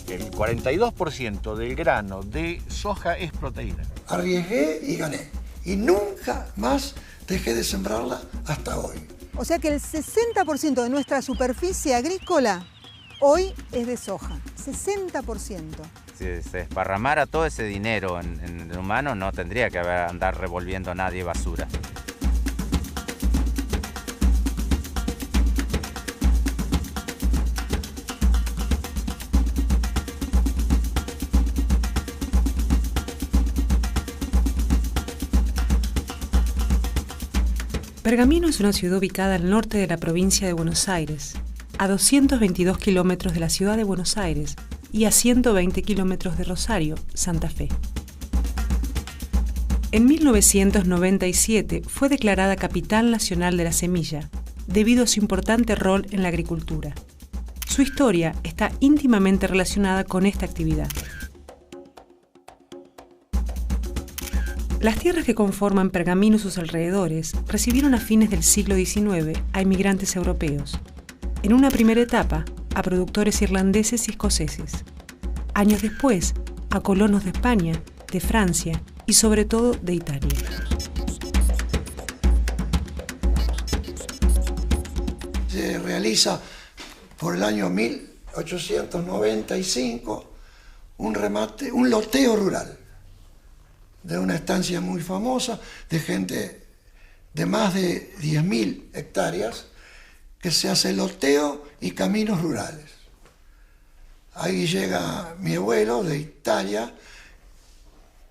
El 42% del grano de soja es proteína. Arriesgué y gané. Y nunca más dejé de sembrarla hasta hoy. O sea que el 60% de nuestra superficie agrícola hoy es de soja. 60%. Si se desparramara todo ese dinero en el humano, no tendría que andar revolviendo nadie basura. Pergamino es una ciudad ubicada al norte de la provincia de Buenos Aires, a 222 kilómetros de la ciudad de Buenos Aires y a 120 kilómetros de Rosario, Santa Fe. En 1997 fue declarada Capital Nacional de la Semilla, debido a su importante rol en la agricultura. Su historia está íntimamente relacionada con esta actividad. Las tierras que conforman Pergamino y sus alrededores recibieron a fines del siglo XIX a inmigrantes europeos. En una primera etapa, a productores irlandeses y escoceses. Años después, a colonos de España, de Francia y sobre todo de Italia. Se realiza por el año 1895 un loteo rural de una estancia muy famosa, de gente de más de 10.000 hectáreas, que se hace loteo y caminos rurales. Ahí llega mi abuelo de Italia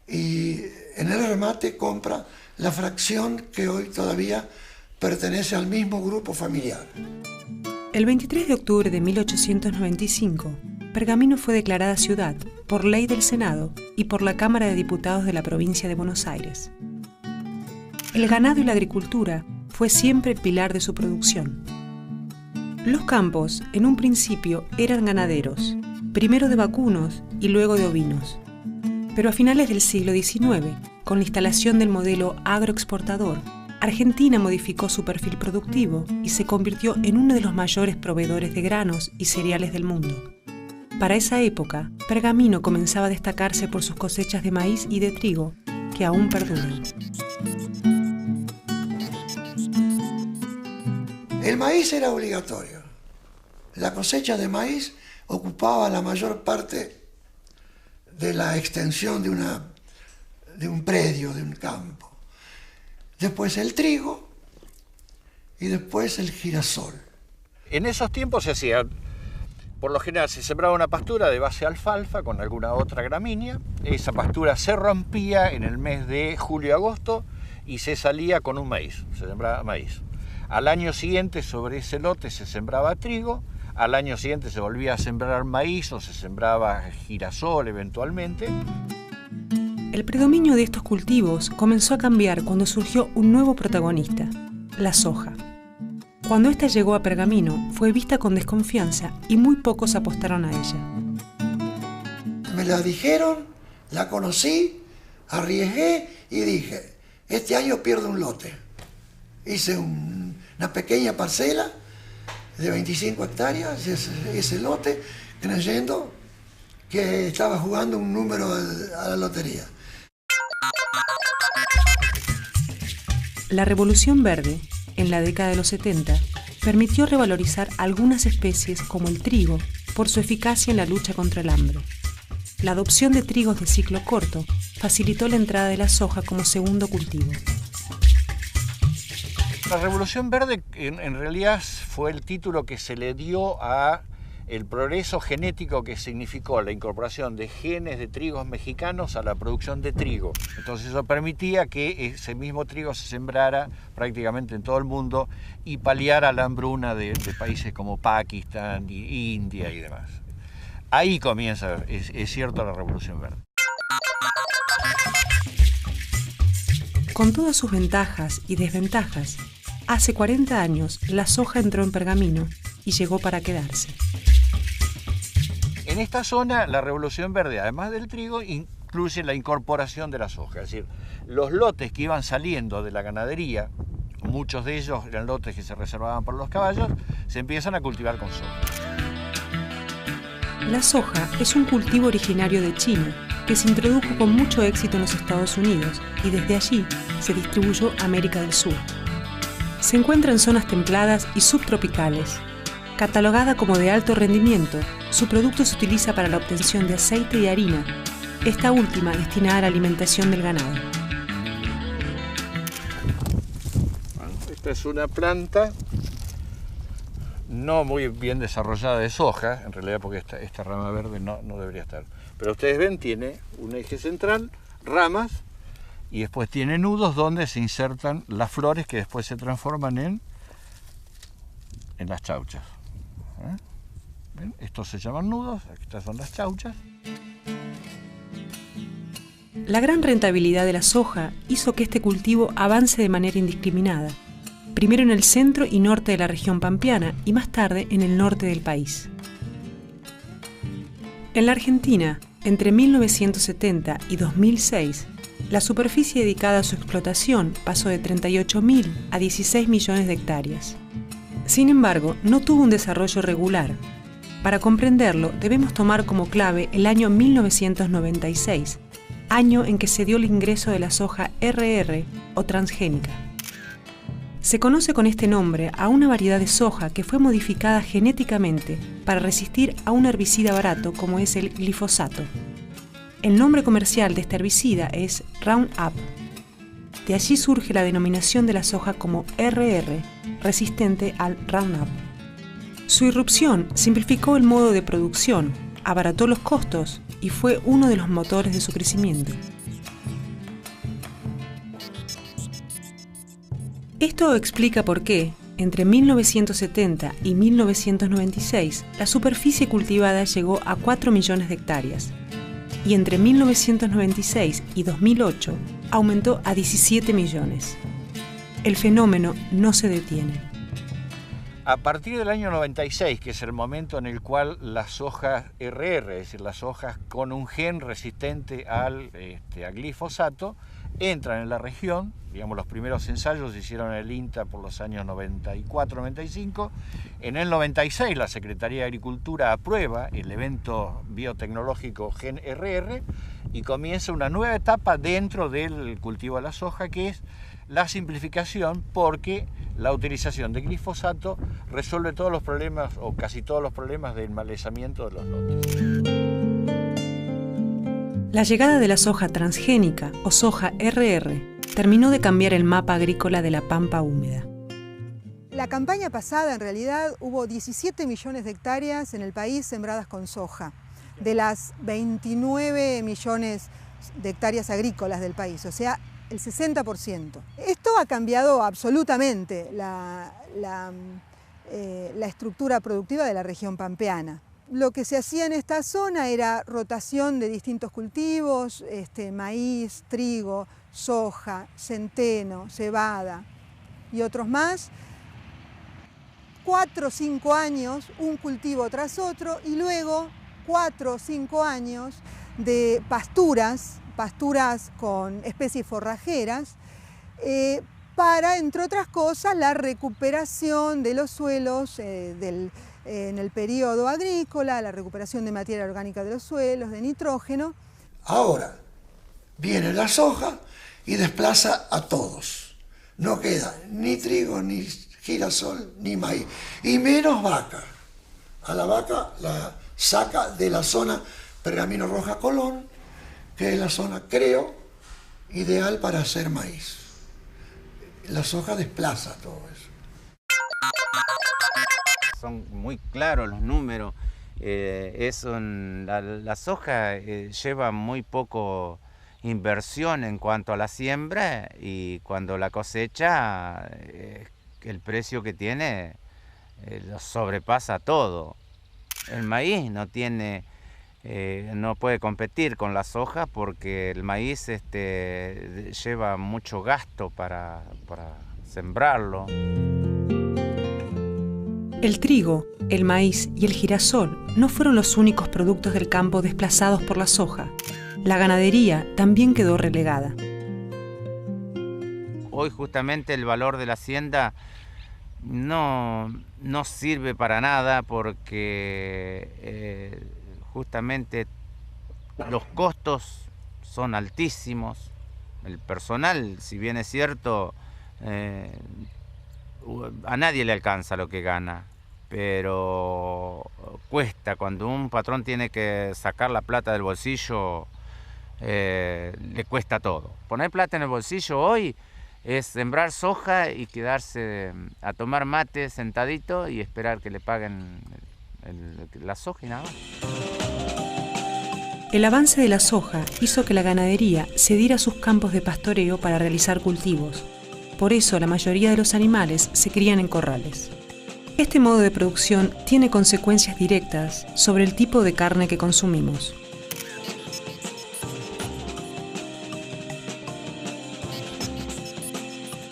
y en el remate compra la fracción que hoy todavía pertenece al mismo grupo familiar. El 23 de octubre de 1895, Pergamino fue declarada ciudad por ley del Senado y por la Cámara de Diputados de la provincia de Buenos Aires. El ganado y la agricultura fue siempre el pilar de su producción. Los campos, en un principio, eran ganaderos, primero de vacunos y luego de ovinos. Pero a finales del siglo XIX, con la instalación del modelo agroexportador, Argentina modificó su perfil productivo y se convirtió en uno de los mayores proveedores de granos y cereales del mundo. Para esa época, Pergamino comenzaba a destacarse por sus cosechas de maíz y de trigo, que aún perduran. El maíz era obligatorio. La cosecha de maíz ocupaba la mayor parte de la extensión de un predio, de un campo. Después el trigo y después el girasol. En esos tiempos se hacía, por lo general se sembraba una pastura de base alfalfa con alguna otra gramínea. Esa pastura se rompía en el mes de julio-agosto y se salía con un maíz, se sembraba maíz. Al año siguiente sobre ese lote se sembraba trigo, al año siguiente se volvía a sembrar maíz o se sembraba girasol eventualmente. El predominio de estos cultivos comenzó a cambiar cuando surgió un nuevo protagonista, la soja. Cuando ésta llegó a Pergamino, fue vista con desconfianza y muy pocos apostaron a ella. Me la dijeron, la conocí, arriesgué y dije, este año pierdo un lote. Hice una pequeña parcela de 25 hectáreas, ese lote, creyendo que estaba jugando un número a la lotería. La Revolución Verde, en la década de los 70, permitió revalorizar algunas especies como el trigo por su eficacia en la lucha contra el hambre. La adopción de trigos de ciclo corto facilitó la entrada de la soja como segundo cultivo. La Revolución Verde en realidad fue el título que se le dio a el progreso genético que significó la incorporación de genes de trigos mexicanos a la producción de trigo. Entonces eso permitía que ese mismo trigo se sembrara prácticamente en todo el mundo y paliara la hambruna de países como Pakistán, India y demás. Ahí comienza, es cierto, la Revolución Verde. Con todas sus ventajas y desventajas, hace 40 años la soja entró en Pergamino y llegó para quedarse. En esta zona la Revolución Verde, además del trigo, incluye la incorporación de la soja. Es decir, los lotes que iban saliendo de la ganadería, muchos de ellos eran lotes que se reservaban para los caballos, se empiezan a cultivar con soja. La soja es un cultivo originario de China que se introdujo con mucho éxito en los Estados Unidos y desde allí se distribuyó a América del Sur. Se encuentra en zonas templadas y subtropicales. Catalogada como de alto rendimiento, su producto se utiliza para la obtención de aceite y harina, esta última destinada a la alimentación del ganado. Esta es una planta no muy bien desarrollada de soja, en realidad porque esta rama verde no debería estar. Pero ustedes ven, tiene un eje central, ramas, y después tiene nudos donde se insertan las flores que después se transforman en las chauchas. ¿Ven? Estos se llaman nudos, estas son las chauchas. La gran rentabilidad de la soja hizo que este cultivo avance de manera indiscriminada, primero en el centro y norte de la región pampeana y más tarde en el norte del país. En la Argentina, entre 1970 y 2006, la superficie dedicada a su explotación pasó de 38.000 a 16 millones de hectáreas. Sin embargo, no tuvo un desarrollo regular. Para comprenderlo, debemos tomar como clave el año 1996, año en que se dio el ingreso de la soja RR o transgénica. Se conoce con este nombre a una variedad de soja que fue modificada genéticamente para resistir a un herbicida barato como es el glifosato. El nombre comercial de este herbicida es Roundup. De allí surge la denominación de la soja como RR, resistente al Roundup. Su irrupción simplificó el modo de producción, abarató los costos y fue uno de los motores de su crecimiento. Esto explica por qué, entre 1970 y 1996, la superficie cultivada llegó a 4 millones de hectáreas, y entre 1996 y 2008 aumentó a 17 millones. El fenómeno no se detiene. A partir del año 96, que es el momento en el cual las hojas RR, es decir, las hojas con un gen resistente a glifosato, entran en la región. Digamos, los primeros ensayos se hicieron en el INTA por los años 94-95. En el 96 la Secretaría de Agricultura aprueba el evento biotecnológico Gen RR y comienza una nueva etapa dentro del cultivo de la soja, que es la simplificación, porque la utilización de glifosato resuelve todos los problemas o casi todos los problemas del malezamiento de los lotes. La llegada de la soja transgénica o soja RR terminó de cambiar el mapa agrícola de la pampa húmeda. La campaña pasada, en realidad, hubo 17 millones de hectáreas en el país sembradas con soja, de las 29 millones de hectáreas agrícolas del país, o sea, el 60%. Esto ha cambiado absolutamente la estructura productiva de la región pampeana. Lo que se hacía en esta zona era rotación de distintos cultivos, maíz, trigo, soja, centeno, cebada y otros más. 4 o 5 años, un cultivo tras otro, y luego 4 o 5 años de pasturas con especies forrajeras, para, entre otras cosas, la recuperación de los suelos en el periodo agrícola, la recuperación de materia orgánica de los suelos, de nitrógeno. Ahora viene la soja y desplaza a todos. No queda ni trigo, ni girasol, ni maíz, y menos vaca. A la vaca la saca de la zona Pergamino Roja Colón, que es la zona, creo, ideal para hacer maíz. La soja desplaza todo eso. Son muy claros los números. La soja lleva muy poco inversión en cuanto a la siembra, y cuando la cosecha, el precio que tiene lo sobrepasa todo. El maíz no tiene no puede competir con la soja porque el maíz lleva mucho gasto para sembrarlo. El trigo, el maíz y el girasol no fueron los únicos productos del campo desplazados por la soja. La ganadería también quedó relegada. Hoy justamente el valor de la hacienda no sirve para nada porque justamente los costos son altísimos. El personal, si bien es cierto, a nadie le alcanza lo que gana, pero cuesta. Cuando un patrón tiene que sacar la plata del bolsillo, le cuesta todo. Poner plata en el bolsillo hoy es sembrar soja y quedarse a tomar mate sentadito y esperar que le paguen la soja y nada más. El avance de la soja hizo que la ganadería cediera sus campos de pastoreo para realizar cultivos. Por eso la mayoría de los animales se crían en corrales. Este modo de producción tiene consecuencias directas sobre el tipo de carne que consumimos.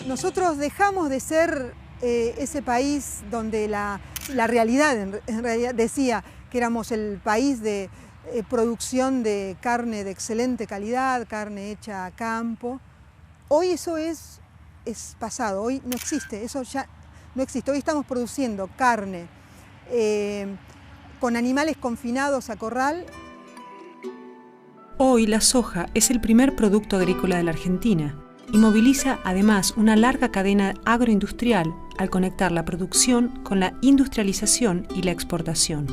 Nosotros dejamos de ser ese país donde la realidad, en realidad decía que éramos el país de producción de carne de excelente calidad, carne hecha a campo. Hoy eso es pasado, hoy no existe, eso ya no existe. Hoy estamos produciendo carne con animales confinados a corral. Hoy la soja es el primer producto agrícola de la Argentina y moviliza además una larga cadena agroindustrial al conectar la producción con la industrialización y la exportación.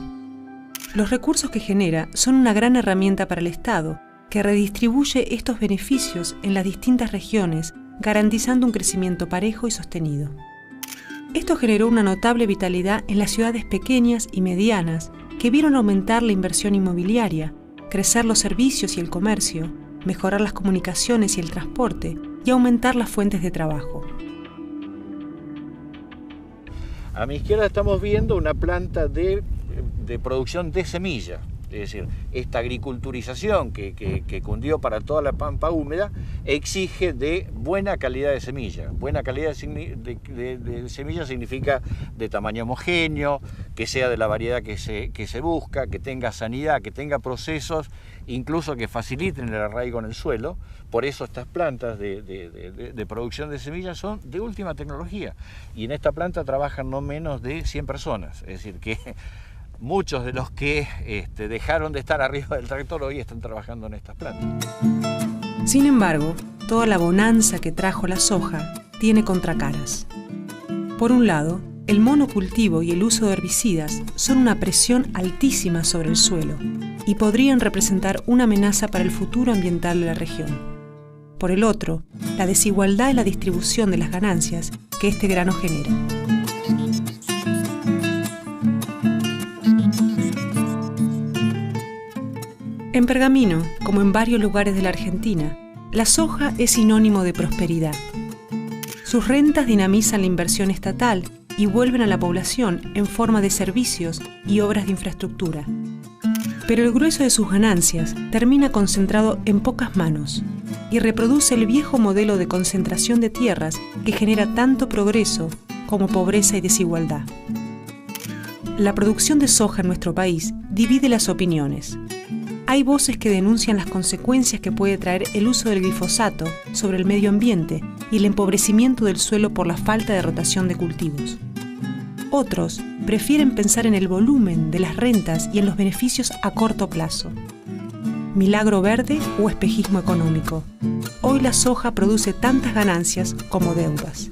Los recursos que genera son una gran herramienta para el Estado, que redistribuye estos beneficios en las distintas regiones, garantizando un crecimiento parejo y sostenido. Esto generó una notable vitalidad en las ciudades pequeñas y medianas, que vieron aumentar la inversión inmobiliaria, crecer los servicios y el comercio, mejorar las comunicaciones y el transporte y aumentar las fuentes de trabajo. A mi izquierda estamos viendo una planta de producción de semilla. Es decir, esta agriculturización que cundió para toda la pampa húmeda exige de buena calidad de semilla. Buena calidad de semilla significa de tamaño homogéneo, que sea de la variedad que se busca, que tenga sanidad, que tenga procesos, incluso que faciliten el arraigo en el suelo. Por eso estas plantas de producción de semillas son de última tecnología. Y en esta planta trabajan no menos de 100 personas. Es decir, que muchos de los que dejaron de estar arriba del tractor hoy están trabajando en estas plantas. Sin embargo, toda la bonanza que trajo la soja tiene contracaras. Por un lado, el monocultivo y el uso de herbicidas son una presión altísima sobre el suelo y podrían representar una amenaza para el futuro ambiental de la región. Por el otro, la desigualdad en la distribución de las ganancias que este grano genera. En Pergamino, como en varios lugares de la Argentina, la soja es sinónimo de prosperidad. Sus rentas dinamizan la inversión estatal y vuelven a la población en forma de servicios y obras de infraestructura. Pero el grueso de sus ganancias termina concentrado en pocas manos y reproduce el viejo modelo de concentración de tierras que genera tanto progreso como pobreza y desigualdad. La producción de soja en nuestro país divide las opiniones. Hay voces que denuncian las consecuencias que puede traer el uso del glifosato sobre el medio ambiente y el empobrecimiento del suelo por la falta de rotación de cultivos. Otros prefieren pensar en el volumen de las rentas y en los beneficios a corto plazo. ¿Milagro verde o espejismo económico? Hoy la soja produce tantas ganancias como deudas.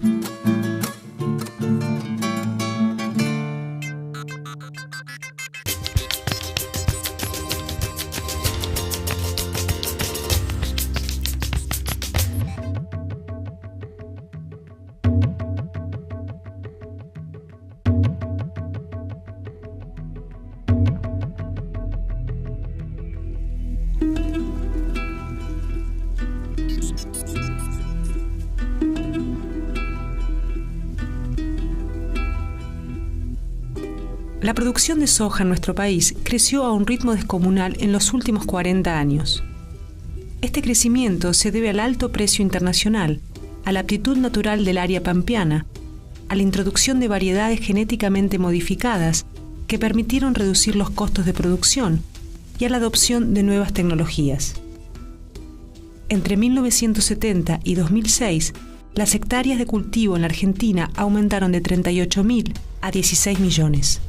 La producción de soja en nuestro país creció a un ritmo descomunal en los últimos 40 años. Este crecimiento se debe al alto precio internacional, a la aptitud natural del área pampeana, a la introducción de variedades genéticamente modificadas que permitieron reducir los costos de producción y a la adopción de nuevas tecnologías. Entre 1970 y 2006, las hectáreas de cultivo en la Argentina aumentaron de 38.000 a 16 millones.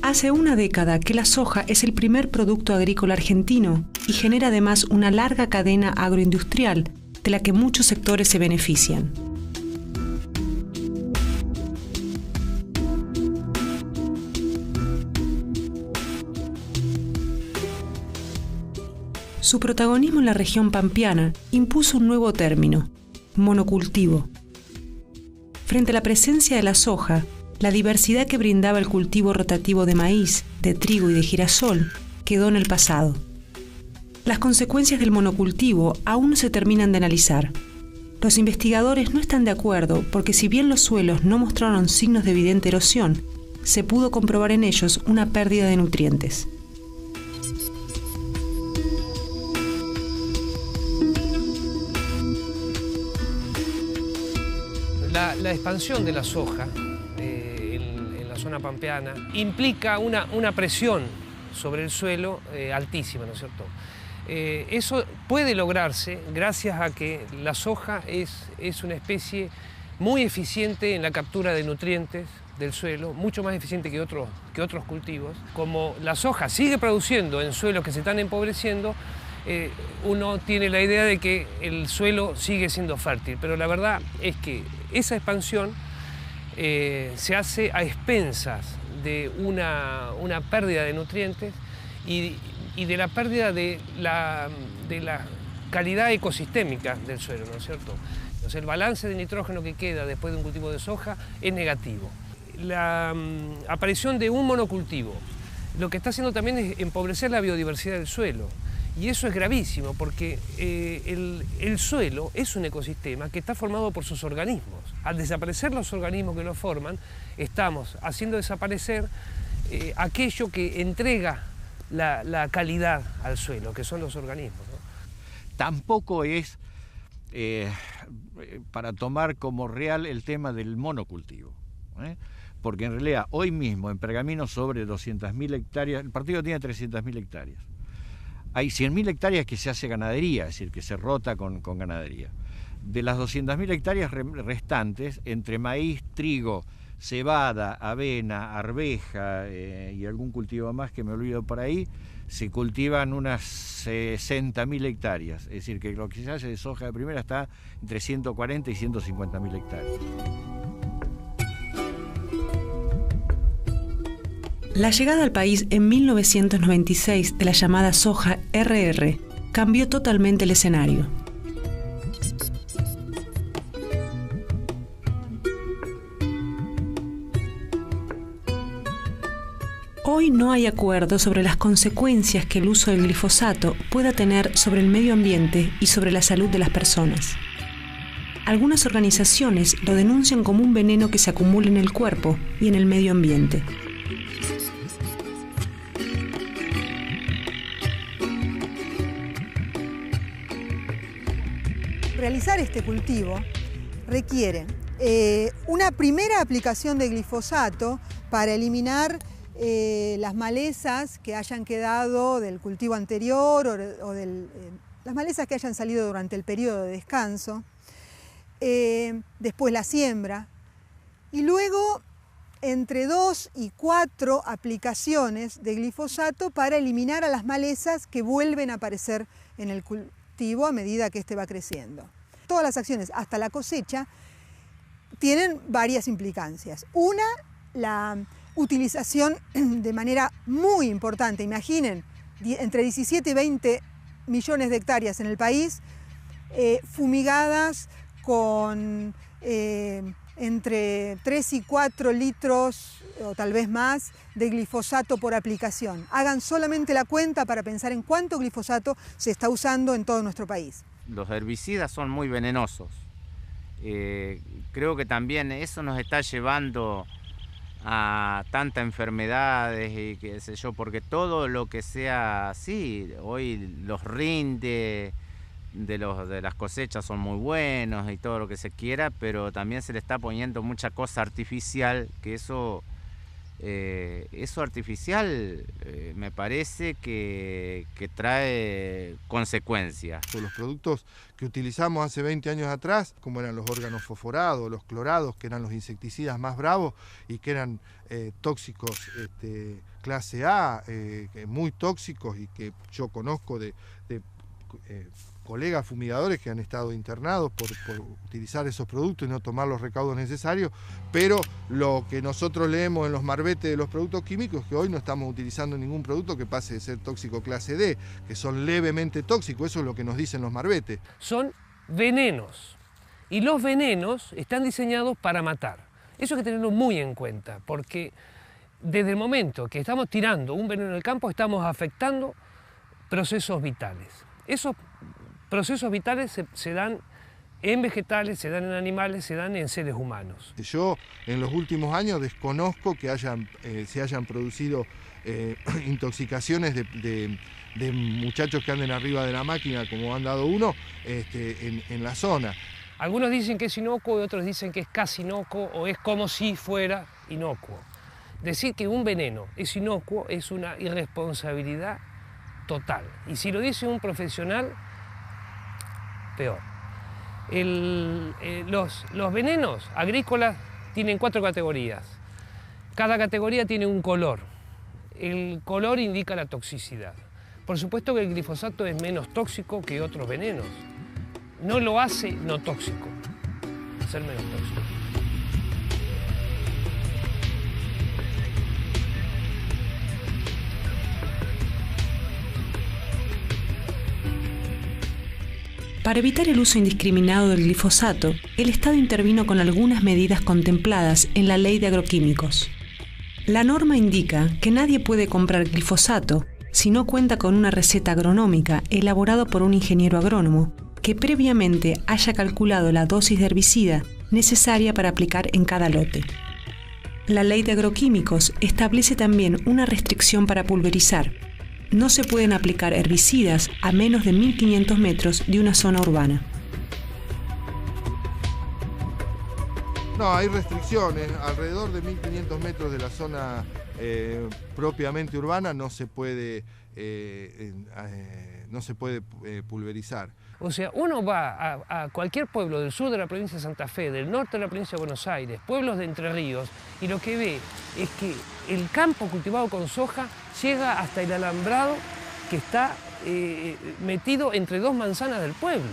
Hace una década que la soja es el primer producto agrícola argentino y genera además una larga cadena agroindustrial de la que muchos sectores se benefician. Su protagonismo en la región pampeana impuso un nuevo término, monocultivo. Frente a la presencia de la soja, la diversidad que brindaba el cultivo rotativo de maíz, de trigo y de girasol quedó en el pasado. Las consecuencias del monocultivo aún no se terminan de analizar. Los investigadores no están de acuerdo porque si bien los suelos no mostraron signos de evidente erosión, se pudo comprobar en ellos una pérdida de nutrientes. La expansión de la soja en la zona pampeana implica una presión sobre el suelo altísima, ¿no es cierto? Eso puede lograrse gracias a que la soja es una especie muy eficiente en la captura de nutrientes del suelo, mucho más eficiente que otros cultivos. Como la soja sigue produciendo en suelos que se están empobreciendo, uno tiene la idea de que el suelo sigue siendo fértil, pero la verdad es que esa expansión se hace a expensas de una pérdida de nutrientes y de la pérdida de la calidad ecosistémica del suelo, ¿no es cierto? Entonces, el balance de nitrógeno que queda después de un cultivo de soja es negativo. La aparición de un monocultivo lo que está haciendo también es empobrecer la biodiversidad del suelo. Y eso es gravísimo porque el suelo es un ecosistema que está formado por sus organismos. Al desaparecer los organismos que lo forman, estamos haciendo desaparecer aquello que entrega la calidad al suelo, que son los organismos, ¿no? Tampoco es para tomar como real el tema del monocultivo, porque en realidad hoy mismo en Pergamino sobre 200.000 hectáreas, el partido tiene 300.000 hectáreas. Hay 100.000 hectáreas que se hace ganadería, es decir, que se rota con ganadería. De las 200.000 hectáreas restantes, entre maíz, trigo, cebada, avena, arveja y algún cultivo más que me olvido por ahí, se cultivan unas 60.000 hectáreas. Es decir, que lo que se hace de soja de primera está entre 140 y 150.000 hectáreas. La llegada al país en 1996 de la llamada soja RR cambió totalmente el escenario. Hoy no hay acuerdo sobre las consecuencias que el uso del glifosato pueda tener sobre el medio ambiente y sobre la salud de las personas. Algunas organizaciones lo denuncian como un veneno que se acumula en el cuerpo y en el medio ambiente. Realizar este cultivo requiere una primera aplicación de glifosato para eliminar las malezas que hayan quedado del cultivo anterior o las malezas que hayan salido durante el periodo de descanso, después la siembra y luego entre 2 y 4 aplicaciones de glifosato para eliminar a las malezas que vuelven a aparecer en el cultivo a medida que éste va creciendo. Todas las acciones hasta la cosecha tienen varias implicancias. Una, la utilización de manera muy importante, imaginen, entre 17 y 20 millones de hectáreas en el país, fumigadas con entre 3 y 4 litros o tal vez más de glifosato por aplicación. Hagan solamente la cuenta para pensar en cuánto glifosato se está usando en todo nuestro país. Los herbicidas son muy venenosos. Creo que también eso nos está llevando a tantas enfermedades y qué sé yo, porque todo lo que sea así, hoy los rindes de las cosechas son muy buenos y todo lo que se quiera, pero también se le está poniendo mucha cosa artificial, que eso artificial me parece que trae consecuencias. Los productos que utilizamos hace 20 años atrás, como eran los órganos fosforados, los clorados, que eran los insecticidas más bravos y que eran tóxicos clase A, muy tóxicos, y que yo conozco de colegas fumigadores que han estado internados por utilizar esos productos y no tomar los recaudos necesarios, pero lo que nosotros leemos en los marbetes de los productos químicos es que hoy no estamos utilizando ningún producto que pase de ser tóxico clase D, que son levemente tóxicos, eso es lo que nos dicen los marbetes. Son venenos, y los venenos están diseñados para matar. Eso hay que tenerlo muy en cuenta, porque desde el momento que estamos tirando un veneno en el campo, estamos afectando procesos vitales. Esos procesos vitales se dan en vegetales, se dan en animales, se dan en seres humanos. Yo en los últimos años desconozco que se hayan producido intoxicaciones de muchachos que anden arriba de la máquina, como han dado uno, en la zona. Algunos dicen que es inocuo y otros dicen que es casi inocuo o es como si fuera inocuo. Decir que un veneno es inocuo es una irresponsabilidad total. Y si lo dice un profesional, peor. Los venenos agrícolas tienen 4 categorías. Cada categoría tiene un color. El color indica la toxicidad. Por supuesto que el glifosato es menos tóxico que otros venenos. No lo hace no tóxico, ser menos tóxico. Para evitar el uso indiscriminado del glifosato, el Estado intervino con algunas medidas contempladas en la Ley de Agroquímicos. La norma indica que nadie puede comprar glifosato si no cuenta con una receta agronómica elaborada por un ingeniero agrónomo que previamente haya calculado la dosis de herbicida necesaria para aplicar en cada lote. La Ley de Agroquímicos establece también una restricción para pulverizar. No se pueden aplicar herbicidas a menos de 1.500 metros de una zona urbana. No, hay restricciones. Alrededor de 1.500 metros de la zona propiamente urbana no se puede pulverizar. O sea, uno va a cualquier pueblo del sur de la provincia de Santa Fe, del norte de la provincia de Buenos Aires, pueblos de Entre Ríos, y lo que ve es que el campo cultivado con soja llega hasta el alambrado que está metido entre 2 manzanas del pueblo.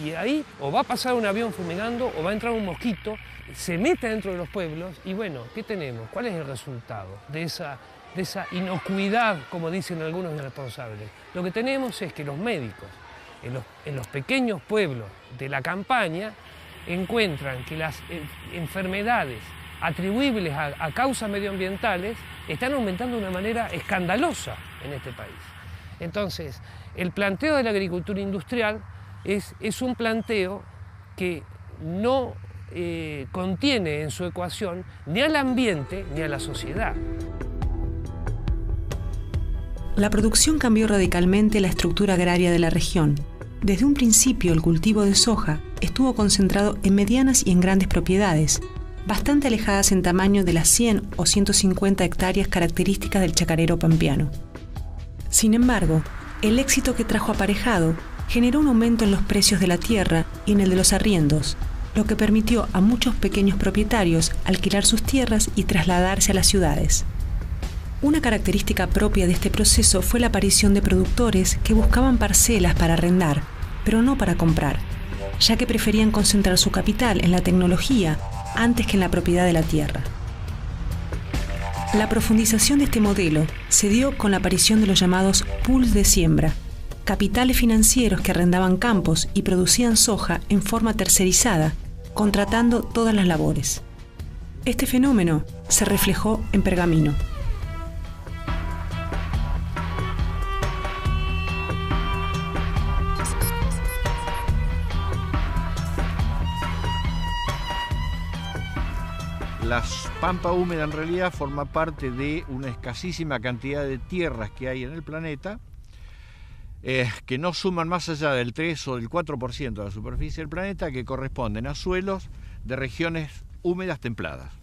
Y ahí o va a pasar un avión fumigando o va a entrar un mosquito, se mete dentro de los pueblos y bueno, ¿qué tenemos? ¿Cuál es el resultado de esa inocuidad, como dicen algunos irresponsables? Lo que tenemos es que los médicos en los pequeños pueblos de la campaña encuentran que las enfermedades atribuibles a causas medioambientales están aumentando de una manera escandalosa en este país. Entonces, el planteo de la agricultura industrial es un planteo que no contiene en su ecuación ni al ambiente ni a la sociedad. La producción cambió radicalmente la estructura agraria de la región. Desde un principio, el cultivo de soja estuvo concentrado en medianas y en grandes propiedades, bastante alejadas en tamaño de las 100 o 150 hectáreas características del chacarero pampeano. Sin embargo, el éxito que trajo aparejado generó un aumento en los precios de la tierra y en el de los arriendos, lo que permitió a muchos pequeños propietarios alquilar sus tierras y trasladarse a las ciudades. Una característica propia de este proceso fue la aparición de productores que buscaban parcelas para arrendar, pero no para comprar, ya que preferían concentrar su capital en la tecnología antes que en la propiedad de la tierra. La profundización de este modelo se dio con la aparición de los llamados pools de siembra, capitales financieros que arrendaban campos y producían soja en forma tercerizada, contratando todas las labores. Este fenómeno se reflejó en Pergamino. La pampa húmeda en realidad forma parte de una escasísima cantidad de tierras que hay en el planeta, que no suman más allá del 3 o del 4% de la superficie del planeta, que corresponden a suelos de regiones húmedas templadas.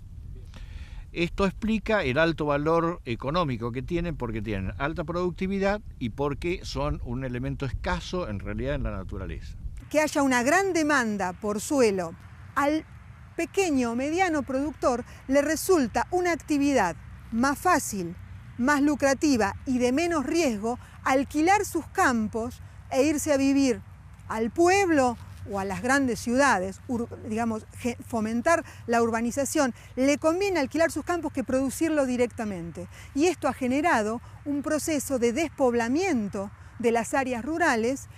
Esto explica el alto valor económico que tienen, porque tienen alta productividad y porque son un elemento escaso en realidad en la naturaleza. Que haya una gran demanda por suelo al pequeño o mediano productor le resulta una actividad más fácil, más lucrativa y de menos riesgo alquilar sus campos e irse a vivir al pueblo o a las grandes ciudades, digamos, fomentar la urbanización. Le conviene alquilar sus campos que producirlo directamente. Y esto ha generado un proceso de despoblamiento de las áreas rurales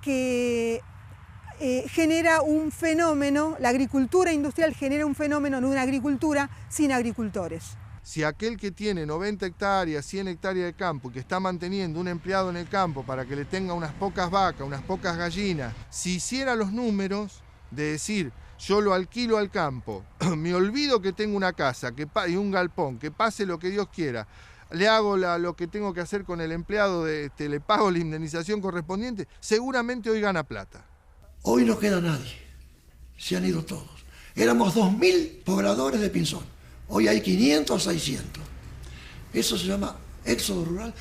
que genera un fenómeno, la agricultura industrial genera un fenómeno de una agricultura sin agricultores. Si aquel que tiene 90 hectáreas, 100 hectáreas de campo y que está manteniendo un empleado en el campo para que le tenga unas pocas vacas, unas pocas gallinas, si hiciera los números de decir, yo lo alquilo al campo, me olvido que tengo una casa y un galpón, que pase lo que Dios quiera, le hago lo que tengo que hacer con el empleado, le pago la indemnización correspondiente, seguramente hoy gana plata. Hoy no queda nadie, se han ido todos. Éramos 2.000 pobladores de Pinzón, hoy hay 500 o 600. Eso se llama éxodo rural.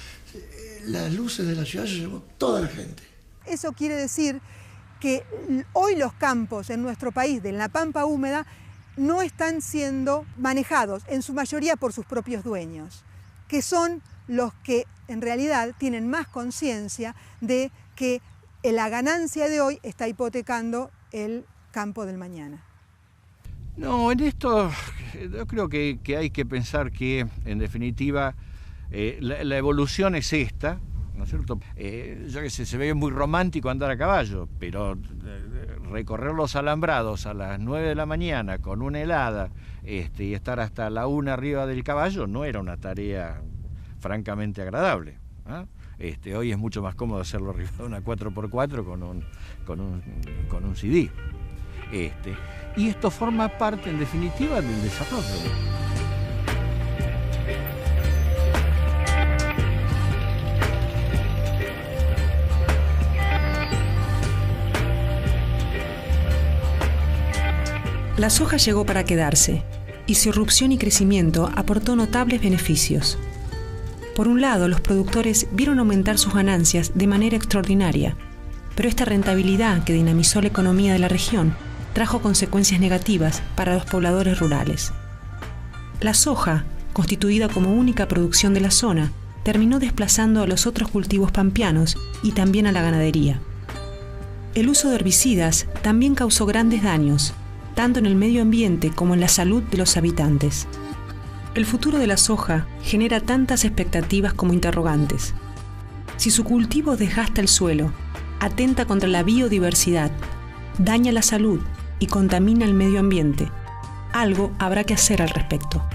Las luces de la ciudad se llevó toda la gente. Eso quiere decir que hoy los campos en nuestro país, de la pampa húmeda, no están siendo manejados en su mayoría por sus propios dueños, que son los que en realidad tienen más conciencia de que la ganancia de hoy está hipotecando el campo del mañana. No, en esto yo creo que hay que pensar que, en definitiva, la evolución es esta, ¿no es cierto? Yo qué sé, se ve muy romántico andar a caballo, pero recorrer los alambrados a las 9 de la mañana con una helada y estar hasta la 1 arriba del caballo no era una tarea francamente agradable, ¿eh? Hoy es mucho más cómodo hacerlo arriba de una 4x4 con un CD. Y esto forma parte, en definitiva, del desarrollo. La soja llegó para quedarse, y su irrupción y crecimiento aportó notables beneficios. Por un lado, los productores vieron aumentar sus ganancias de manera extraordinaria, pero esta rentabilidad que dinamizó la economía de la región trajo consecuencias negativas para los pobladores rurales. La soja, constituida como única producción de la zona, terminó desplazando a los otros cultivos pampeanos y también a la ganadería. El uso de herbicidas también causó grandes daños, tanto en el medio ambiente como en la salud de los habitantes. El futuro de la soja genera tantas expectativas como interrogantes. Si su cultivo desgasta el suelo, atenta contra la biodiversidad, daña la salud y contamina el medio ambiente, algo habrá que hacer al respecto.